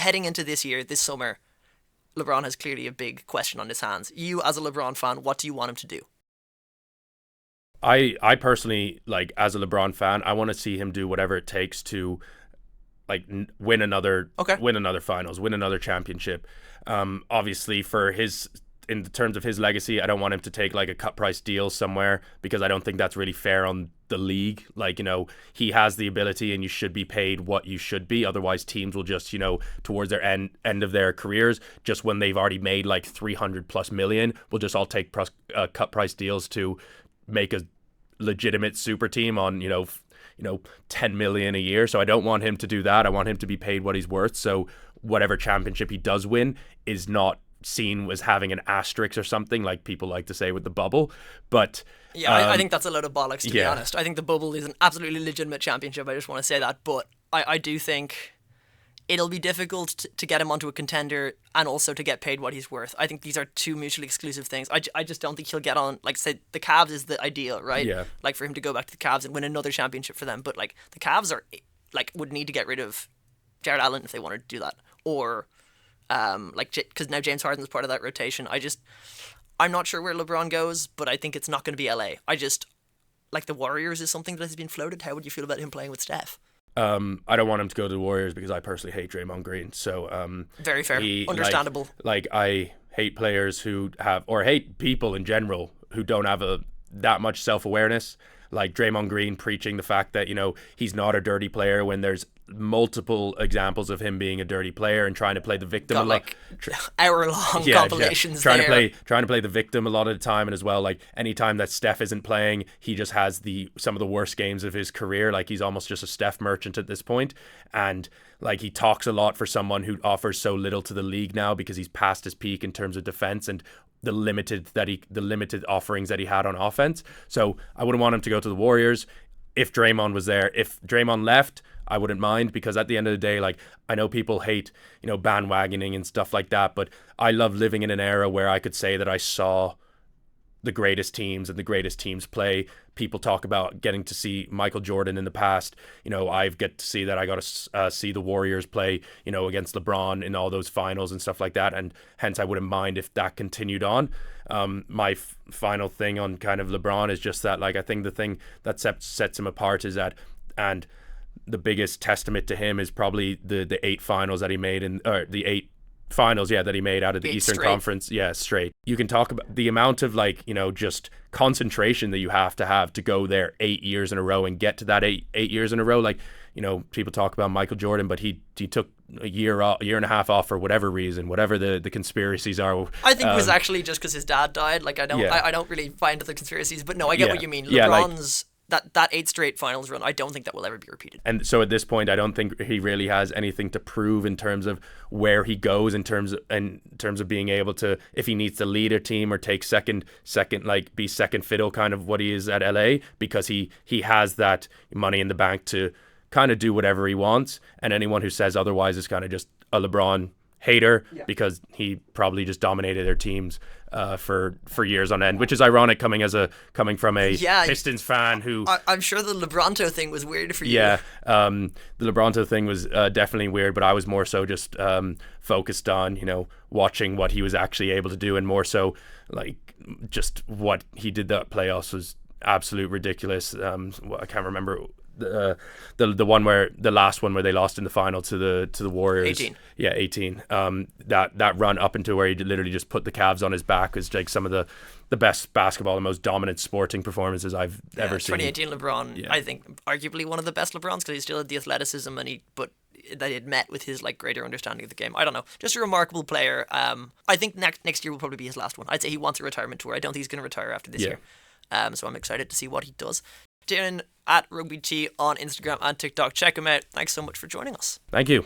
heading into this summer, LeBron has clearly a big question on his hands. You, as a LeBron fan, what do you want him to do? I personally, like, as a LeBron fan, I want to see him do whatever it takes to like win another finals, win another championship. Obviously, in terms of his legacy, I don't want him to take like a cut price deal somewhere, because I don't think that's really fair on the league. Like, he has the ability and you should be paid what you should be. Otherwise, teams will just, towards their end of their careers, just when they've already made like 300 plus million, will just all take cut price deals to make a legitimate super team on, 10 million a year. So I don't want him to do that. I want him to be paid what he's worth. So whatever championship he does win is not seen as having an asterisk or something, like people like to say with the bubble. But yeah, I think that's a load of bollocks, to be honest. I think the bubble is an absolutely legitimate championship. I just want to say that. But I do think it'll be difficult to get him onto a contender and also to get paid what he's worth. I think these are two mutually exclusive things. I just don't think he'll get on, like, say, the Cavs is the ideal, right? Yeah. Like, for him to go back to the Cavs and win another championship for them. But, like, the Cavs would need to get rid of Jared Allen if they wanted to do that. Or, because now James Harden's part of that rotation. I'm not sure where LeBron goes, but I think it's not going to be LA. The Warriors is something that has been floated. How would you feel about him playing with Steph? I don't want him to go to the Warriors because I personally hate Draymond Green. So very fair, understandable. I hate players who hate people in general who don't have that much self-awareness. Like Draymond Green preaching the fact that he's not a dirty player when there's multiple examples of him being a dirty player and trying to play the victim. Hour-long compilations. Trying to play the victim a lot of the time, and as well, like anytime that Steph isn't playing, he just has some of the worst games of his career. Like he's almost just a Steph merchant at this point, and like he talks a lot for someone who offers so little to the league now because he's past his peak in terms of defense and the limited offerings that he had on offense. So I wouldn't want him to go to the Warriors. If Draymond was there, if Draymond left, I wouldn't mind, because at the end of the day, like, I know people hate, bandwagoning and stuff like that, but I love living in an era where I could say that I saw the greatest teams and the greatest teams play. People talk about getting to see Michael Jordan in the past. I get to see that. I got to see the Warriors play, against LeBron in all those finals and stuff like that. And hence, I wouldn't mind if that continued on. My final thing on kind of LeBron is just that, like, I think the thing that sets him apart is that, and the biggest testament to him is probably the 8 finals that he made the 8 finals that he made out of the Eastern Conference straight. You can talk about the amount of just concentration that you have to go there 8 years in a row and get to that eight years in a row. Like, people talk about Michael Jordan, but he took a year and a half off for whatever reason, whatever the conspiracies are. I think it was actually just because his dad died. Like, I don't really buy into the conspiracies, but no, I get what you mean. LeBron's that 8 straight finals run, I don't think that will ever be repeated. And so at this point, I don't think he really has anything to prove in terms of where he goes in terms of being able to, if he needs to lead a team or take second, like be second fiddle, kind of what he is at LA, because he has that money in the bank to kind of do whatever he wants. And anyone who says otherwise is kind of just a LeBron hater, because he probably just dominated their teams for years on end, which is ironic coming from a Pistons fan who... I'm sure the LeBronto thing was weird for you. Yeah, the LeBronto thing was definitely weird, but I was more so just focused on, watching what he was actually able to do, and more so, like, just what he did that playoffs was absolute ridiculous. I can't remember the last one where they lost in the final to the Warriors. 18. Yeah, 18. That run up into where he literally just put the Cavs on his back was like some of the best basketball and most dominant sporting performances I've ever seen. 2018 LeBron, I think arguably one of the best LeBrons, because he still had the athleticism but that he had met with his like greater understanding of the game. I don't know, just a remarkable player. I think next year will probably be his last one. I'd say he wants a retirement tour. I don't think he's going to retire after this year. So I'm excited to see what he does. Tiarnan at Rugby T on Instagram and TikTok. Check him out. Thanks so much for joining us. Thank you.